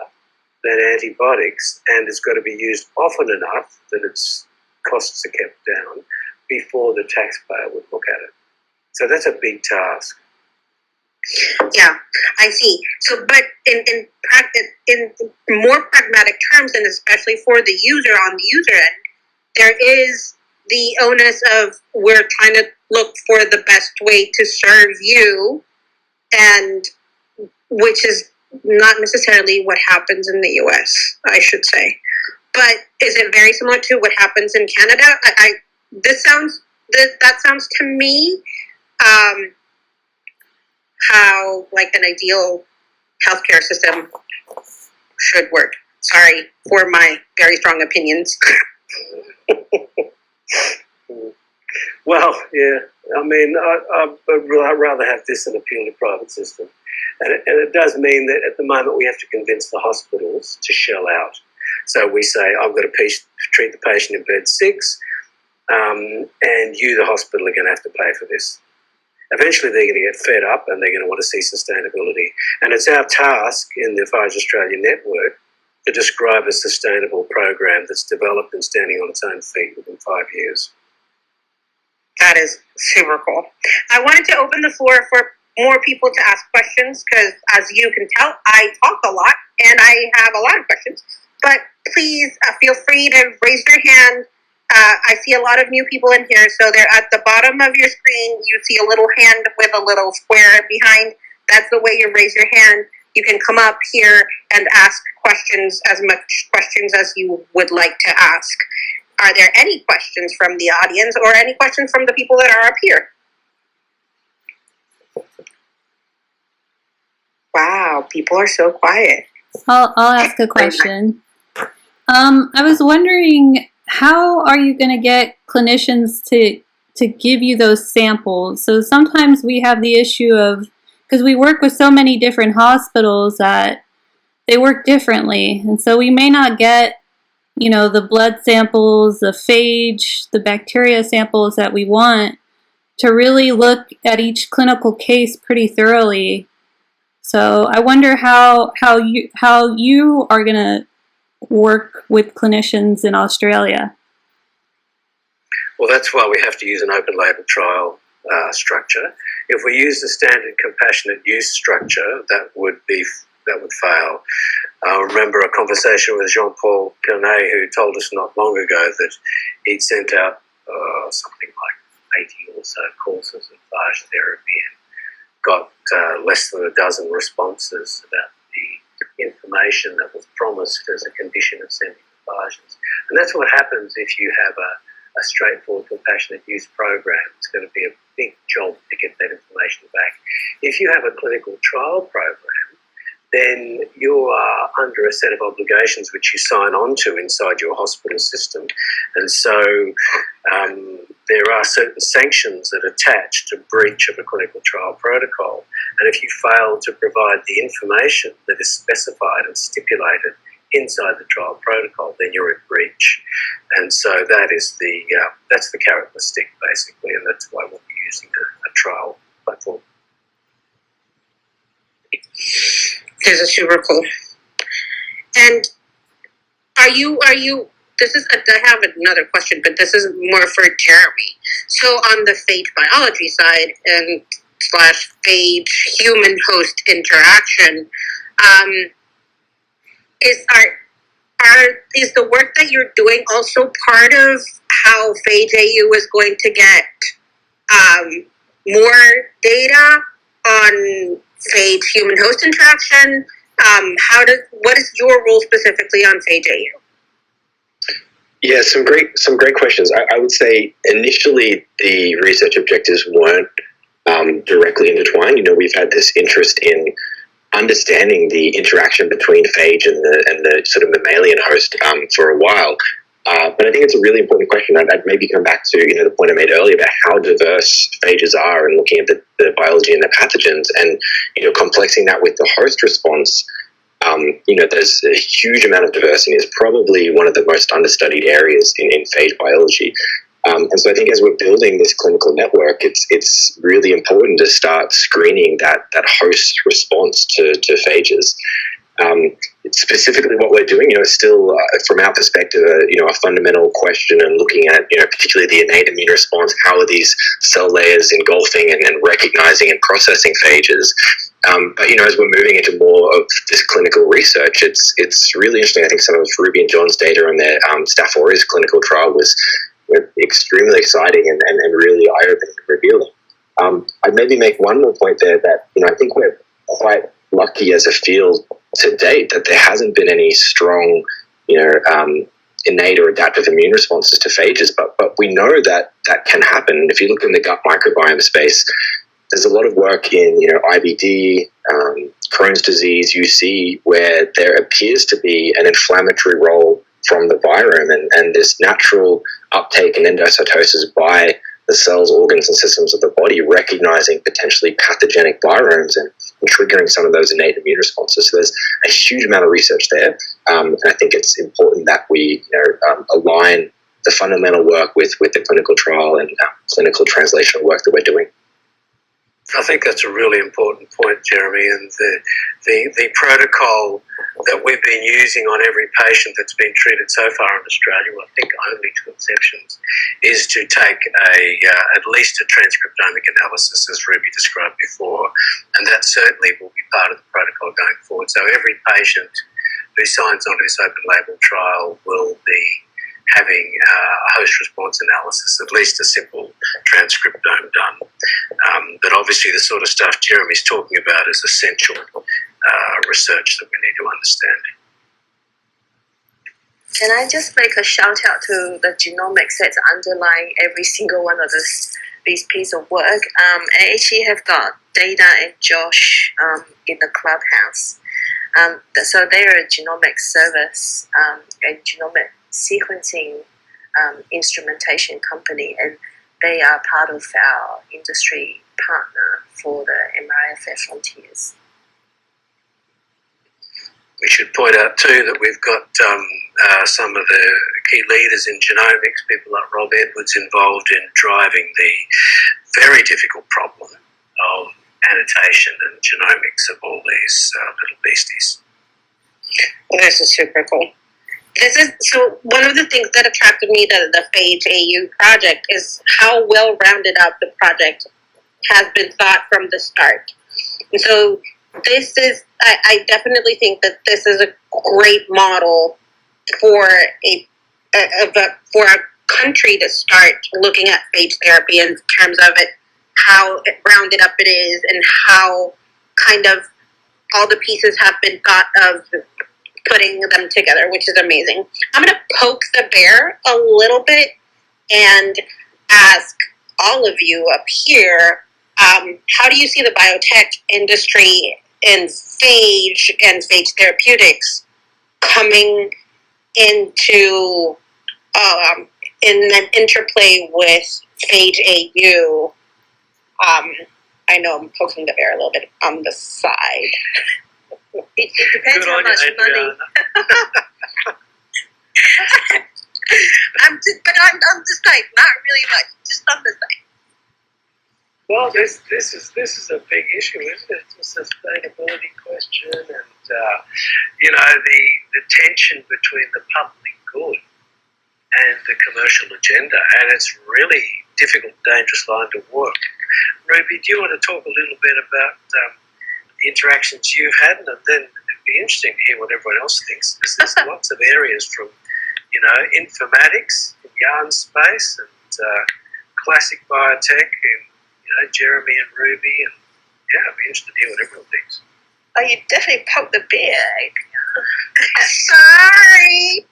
than antibiotics, and it's got to be used often enough that its costs are kept down before the taxpayer would look at it. So that's a big task. Yeah, I see. So, but in more pragmatic terms, and especially for the user on the user end, there is the onus of we're trying to look for the best way to serve you, and which is not necessarily what happens in the US, I should say. But is it very similar to what happens in Canada? That sounds to me how like an ideal healthcare system should work. Sorry for my very strong opinions. Well, yeah, I mean, I'd rather have this than a purely private system. And it does mean that at the moment we have to convince the hospitals to shell out. So we say, I've got to treat the patient in bed 6, and you, the hospital, are going to have to pay for this. Eventually they're going to get fed up and they're going to want to see sustainability. And it's our task in the Phage Australia network to describe a sustainable program that's developed and standing on its own feet within 5 years. That is super cool. I wanted to open the floor for more people to ask questions because, as you can tell, I talk a lot and I have a lot of questions. But please feel free to raise your hand. I see a lot of new people in here, so they're at the bottom of your screen. You see a little hand with a little square behind. That's the way you raise your hand. You can come up here and ask questions, as much questions as you would like to ask. Are there any questions from the audience or any questions from the people that are up here? Wow, people are so quiet. I'll ask a question. I was wondering, how are you going to get clinicians to give you those samples? So sometimes we have the issue of, because we work with so many different hospitals that they work differently, and so we may not get, you know, the blood samples, the phage, the bacteria samples that we want to really look at each clinical case pretty thoroughly. So I wonder how you are going to work with clinicians in Australia. Well, that's why we have to use an open label trial structure. If we use the standard compassionate use structure, that would fail. I remember a conversation with Jean-Paul Carnet, who told us not long ago that he'd sent out something like 80 or so courses of phage therapy and got less than a dozen responses about the information that was promised as a condition of sending the phages. And that's what happens if you have a straightforward compassionate use program. It's going to be a big job to get that information back. If you have a clinical trial program, then you are under a set of obligations which you sign on to inside your hospital system. And so there are certain sanctions that attach to breach of a clinical trial protocol. And if you fail to provide the information that is specified and stipulated inside the trial protocol, then you're at breach. And so that's the carrot and the stick, basically, and that's why we'll be using a trial platform. This is super cool. And I have another question, but this is more for Jeremy. So on the phage biology side and / phage human host interaction, is the work that you're doing also part of how Phage AU is going to get more data on phage human host interaction? What is your role specifically on Phage AU? Yeah, some great questions. I would say initially the research objectives weren't directly intertwined. You know, we've had this interest in understanding the interaction between phage and the sort of mammalian host for a while. But I think it's a really important question. I'd maybe come back to, you know, the point I made earlier about how diverse phages are and looking at the biology and the pathogens and, you know, complexing that with the host response. You know, there's a huge amount of diversity. It's probably one of the most understudied areas in phage biology. And so I think as we're building this clinical network, it's really important to start screening that host response to phages. Specifically what we're doing, you know, is still, from our perspective, a fundamental question and looking at, you know, particularly the innate immune response, how are these cell layers engulfing and recognizing and processing phages. But, you know, as we're moving into more of this clinical research, it's really interesting. I think some of Ruby and John's data on their Staph aureus clinical trial was extremely exciting and really eye-opening and revealing. I'd maybe make one more point there that, you know, I think we're quite lucky as a field to date that there hasn't been any strong, you know, innate or adaptive immune responses to phages, but we know that can happen. If you look in the gut microbiome space, there's a lot of work in, you know, IBD, Crohn's disease, UC, where there appears to be an inflammatory role from the virome and this natural uptake and endocytosis by the cells, organs, and systems of the body, recognizing potentially pathogenic viromes and triggering some of those innate immune responses. So there's a huge amount of research there, and I think it's important that we, you know, align the fundamental work with the clinical trial and clinical translational work that we're doing. I think that's a really important point, Jeremy, and the protocol that we've been using on every patient that's been treated so far in Australia, well, I think only two exceptions, is to take at least a transcriptomic analysis, as Ruby described before, and that certainly will be part of the protocol going forward. So every patient who signs on to this open label trial will be having a host response analysis, at least a simple transcriptome done. But obviously the sort of stuff Jeremy's talking about is essential research that we need to understand. Can I just make a shout out to the genomics that's underlying every single one of these pieces of work? I actually have got Dana and Josh in the clubhouse. So they're a genomics service and genomic sequencing instrumentation company, and they are part of our industry partner for the MRFF Frontiers. We should point out too that we've got some of the key leaders in genomics, people like Rob Edwards, involved in driving the very difficult problem of annotation and genomics of all these little beasties. Well, this is super cool. So one of the things that attracted me to the Phage AU project is how well rounded up the project has been thought from the start. And so this is, I definitely think that this is a great model for a country to start looking at phage therapy in terms of it, how rounded up it is, and how kind of all the pieces have been thought of putting them together, which is amazing. I'm going to poke the bear a little bit and ask all of you up here, how do you see the biotech industry and phage therapeutics coming into in an interplay with Phage AU? I know I'm poking the bear a little bit on the side. It depends how much money. I'm just like not really much, just on the side. Well, this is a big issue, isn't it? It's a sustainability question, and the tension between the public good and the commercial agenda, and it's really difficult, dangerous line to walk. Ruby, do you want to talk a little bit about the interactions you've had, and then it'd be interesting to hear what everyone else thinks, because there's lots of areas from, informatics, yarn space, and classic biotech, and Jeremy and Ruby, and I'd be interested to hear what everyone thinks. Oh, you definitely poked the bear, Sorry.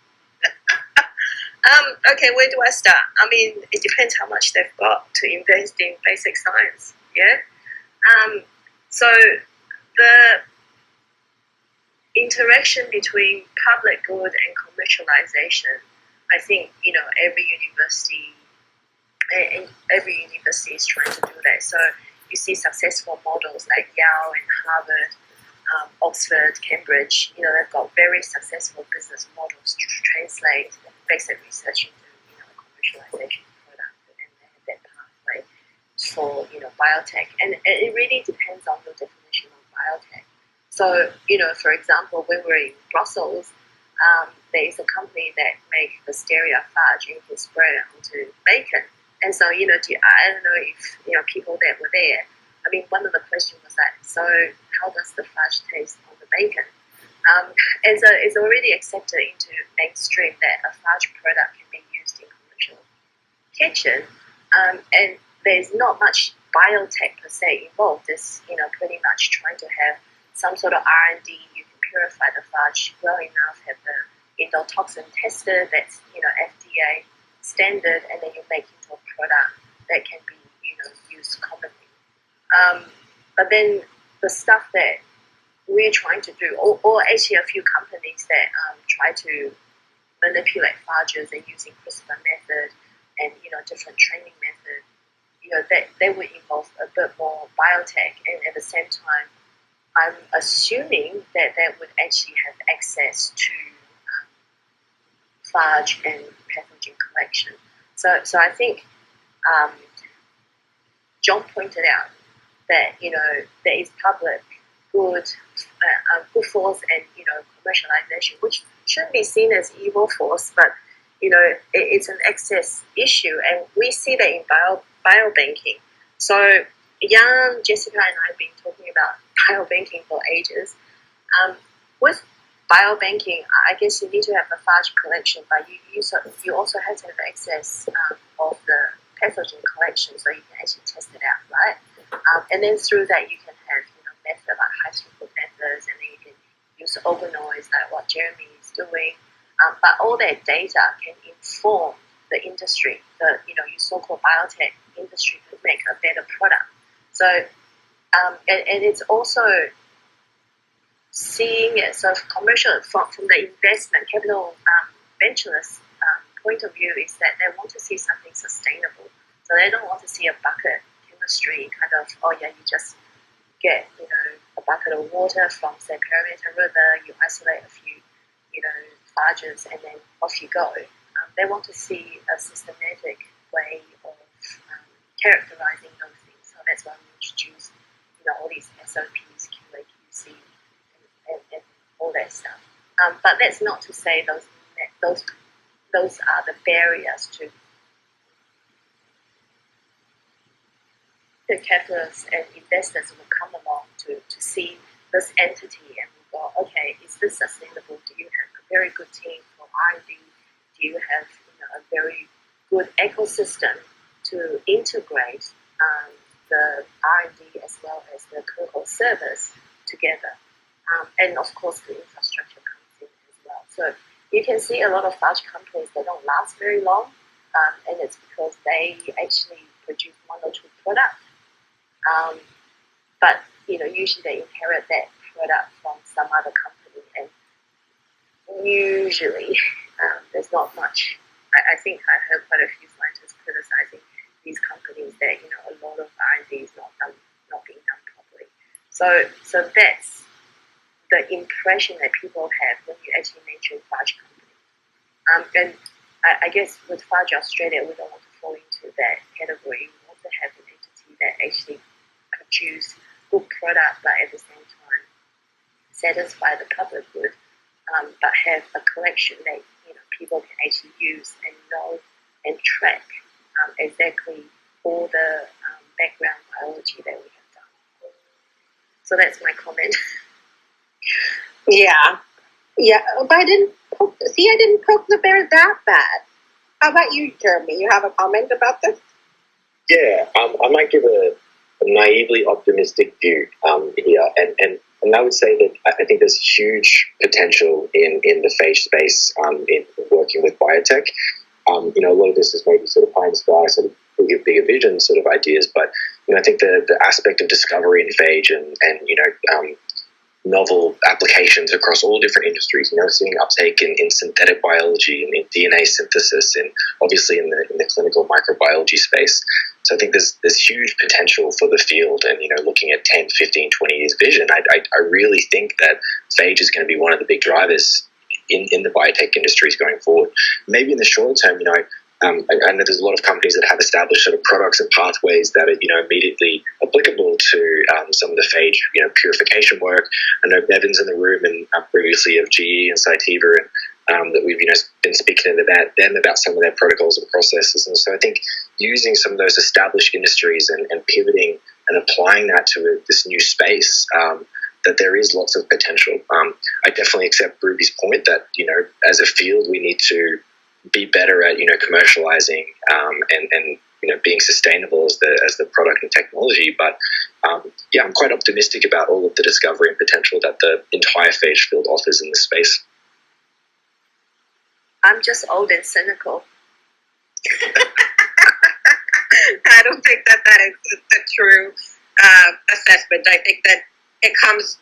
Okay, where do I start? I mean, it depends how much they've got to invest in basic science, yeah? So the interaction between public good and commercialization, I think, every university is trying to do that. So you see successful models like Yale and Harvard, Oxford, Cambridge, they've got very successful business models to translate basic research into, commercialization product, and they have that pathway for, biotech. And it really depends on the definition of biotech. So, for example, when we're in Brussels, there is a company that makes Listeria phage and can spread it onto bacon. And so, I don't know if, people that were there, I mean, one of the questions was like, so how does the phage taste on the bacon? And so it's already accepted into mainstream that a phage product can be used in commercial kitchen, and there's not much biotech per se involved. It's pretty much trying to have some sort of R&D. You can purify the phage well enough, have the endotoxin tested that's FDA standard, and then you make into a product that can be used commonly. But then the stuff that we're trying to do, or actually a few companies that try to manipulate phages and using CRISPR method and different training method, they would involve a bit more biotech, and at the same time, I'm assuming that they would actually have access to phage and pathogen collection. So I think John pointed out that, there is public good force and, commercialization, which shouldn't be seen as evil force, but, it's an access issue. And we see that in biobanking. So Jessica and I have been talking about biobanking for ages. With biobanking, I guess you need to have a phage collection, but you also have to have access of the pathogen collection, so you can actually test it out, right? And then through that, you can have method like high throughput methods, and then you can use organoids like what Jeremy is doing. But all that data can inform the industry, your so-called biotech industry, to make a better product. So, and it's also seeing it sort of commercial from the investment capital ventureless point of view, is that they want to see something sustainable. So they don't want to see a bucket chemistry kind of, you just get a bucket of water from, say, Parramatta River, you isolate a few phages, and then off you go. They want to see a systematic way of characterizing those things. So that's why we introduce all these SOPs, QA, QC, and all that stuff. But that's not to say those are the barriers to the capitalists and investors will come along to see this entity and will go, okay, is this sustainable? Do you have a very good team for R&D? Do you have a very good ecosystem to integrate the R&D as well as the clinical service together? And of course, the infrastructure comes in as well. So you can see a lot of phage companies, they don't last very long, and it's because they actually produce one or two products. But usually they inherit that product from some other company, and usually there's not much. I think I heard quite a few scientists criticizing these companies that a lot of R&D is not being done properly. So that's the impression that people have when you actually mention phage company. And I guess with Phage Australia, we don't want to fall into that category. We want to have an entity that actually produce good product, but at the same time satisfy the public good, but have a collection that people can actually use and know and track exactly all the background biology that we have done. So that's my comment. Yeah, but I didn't poke the bear that bad. How about you, Jeremy? You have a comment about this? Yeah, I might give a naively optimistic view here, and I would say that I think there's huge potential in the phage space in working with biotech. A lot of this is maybe sort of pie in the sky, sort of bigger vision sort of ideas, but I think the aspect of discovery in phage and novel applications across all different industries, seeing uptake in synthetic biology and in DNA synthesis, and obviously in the clinical microbiology space. So I think there's huge potential for the field, and looking at 10, 15, 20 years vision, I really think that phage is going to be one of the big drivers in the biotech industries going forward. Maybe in the short term, I know there's a lot of companies that have established sort of products and pathways that are immediately applicable to some of the phage purification work. I know Bevan's in the room, and previously of GE and Cytiva, and that we've been speaking about some of their protocols and processes. And so I think using some of those established industries and pivoting and applying that to this new space, that there is lots of potential. I definitely accept Ruby's point that as a field we need to be better at commercializing and being sustainable as the product and technology. But I'm quite optimistic about all of the discovery and potential that the entire phage field offers in this space. I'm just old and cynical. I don't think that is the true assessment. I think that it comes.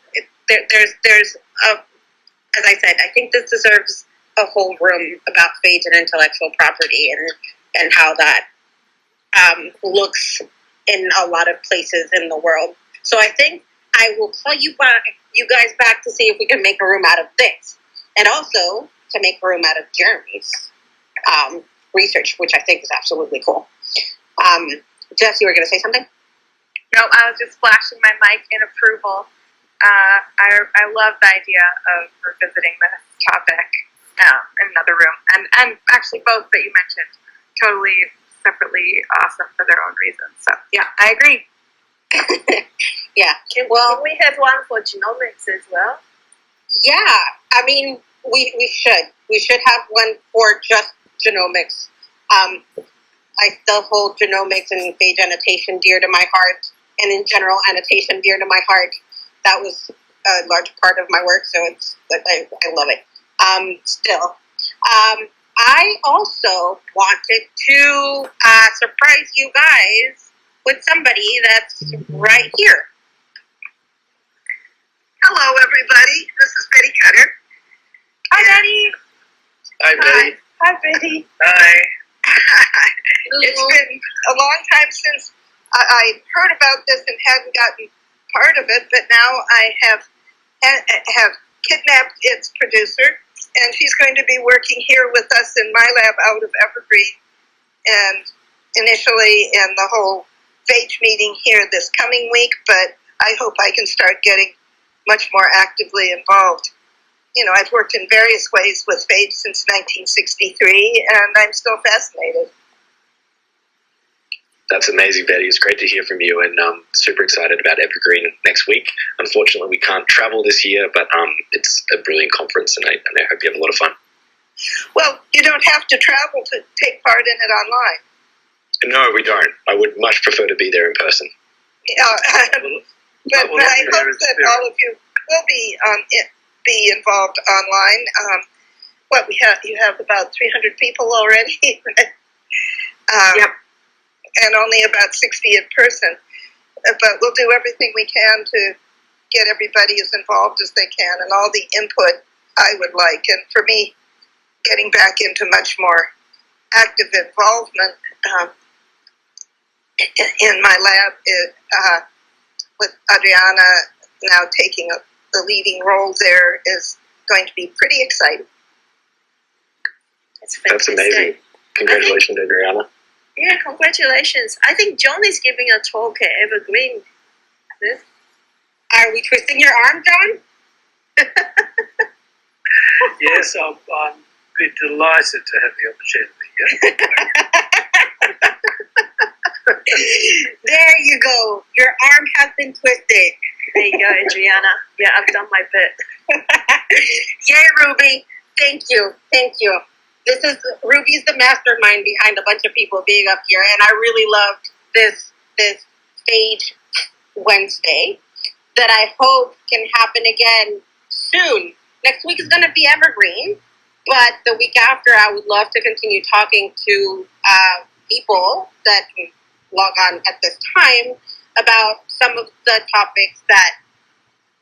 There's as I said, I think this deserves a whole room about phage and intellectual property and how that looks in a lot of places in the world. So I think I will call you guys back to see if we can make a room out of this, and also to make a room out of Jeremy's research, which I think is absolutely cool. Jess, you were going to say something? No, I was just flashing my mic in approval. I love the idea of revisiting this topic in another room, and actually both that you mentioned, totally separately awesome for their own reasons. So yeah, I agree. Yeah. Can we have one for genomics as well? Yeah. I mean, we should. We should have one for just genomics. I still hold genomics and phage annotation dear to my heart, and in general, annotation dear to my heart. That was a large part of my work, so I love it. Still. I also wanted to surprise you guys with somebody that's right here. Hello, everybody. This is Betty Cutter. Hi, Betty. Hi, Betty. Hi, Betty. Hi. It's been a long time since I heard about this and hadn't gotten part of it, but now I have kidnapped its producer, and she's going to be working here with us in my lab out of Evergreen, and initially in the whole phage meeting here this coming week, but I hope I can start getting much more actively involved. You know, I've worked in various ways with phage since 1963, and I'm still fascinated. That's amazing, Betty. It's great to hear from you, and super excited about Evergreen next week. Unfortunately, we can't travel this year, but it's a brilliant conference, and I hope you have a lot of fun. Well, you don't have to travel to take part in it online. No, we don't. I would much prefer to be there in person. But I hope that all of you will be involved online. You have about 300 people already, Yep. and only about 60 in person. But we'll do everything we can to get everybody as involved as they can, and all the input I would like. And for me, getting back into much more active involvement in my lab with Adriana now taking the leading role there is going to be pretty exciting. That's amazing. Congratulations, Adriana. Yeah, congratulations. I think Jon is giving a talk at Evergreen. Are we twisting your arm, Jon? Yes, I'm be delighted to have the opportunity. Yeah. There you go. Your arm has been twisted. There you go, Adriana. Yeah, I've done my bit. Yay, Ruby. Thank you. Thank you. Ruby's the mastermind behind a bunch of people being up here, and I really loved this Phage Wednesday that I hope can happen again soon. Next week is going to be Evergreen, but the week after I would love to continue talking to people that can log on at this time about some of the topics that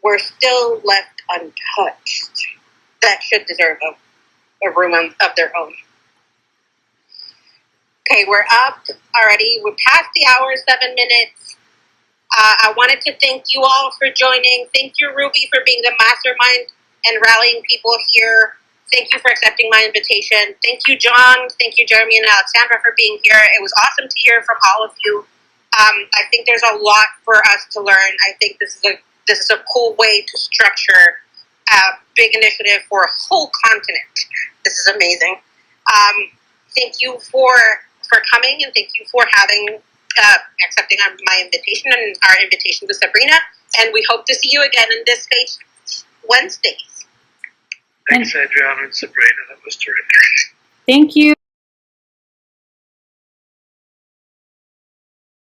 were still left untouched that should deserve a room of their own. Okay, we're up already. We're past the hour, 7 minutes. I wanted to thank you all for joining. Thank you, Ruby, for being the mastermind and rallying people here. Thank you for accepting my invitation. Thank you, Jon. Thank you, Jeremy and Alexandra, for being here. It was awesome to hear from all of you. I think there's a lot for us to learn. I think this is a cool way to structure a big initiative for a whole continent. This is amazing. Thank you for coming, and thank you for accepting my invitation and our invitation to Sabrina. And we hope to see you again in this Phage Wednesdays. Thanks, Adriana and Sabrina. That was terrific. Thank you.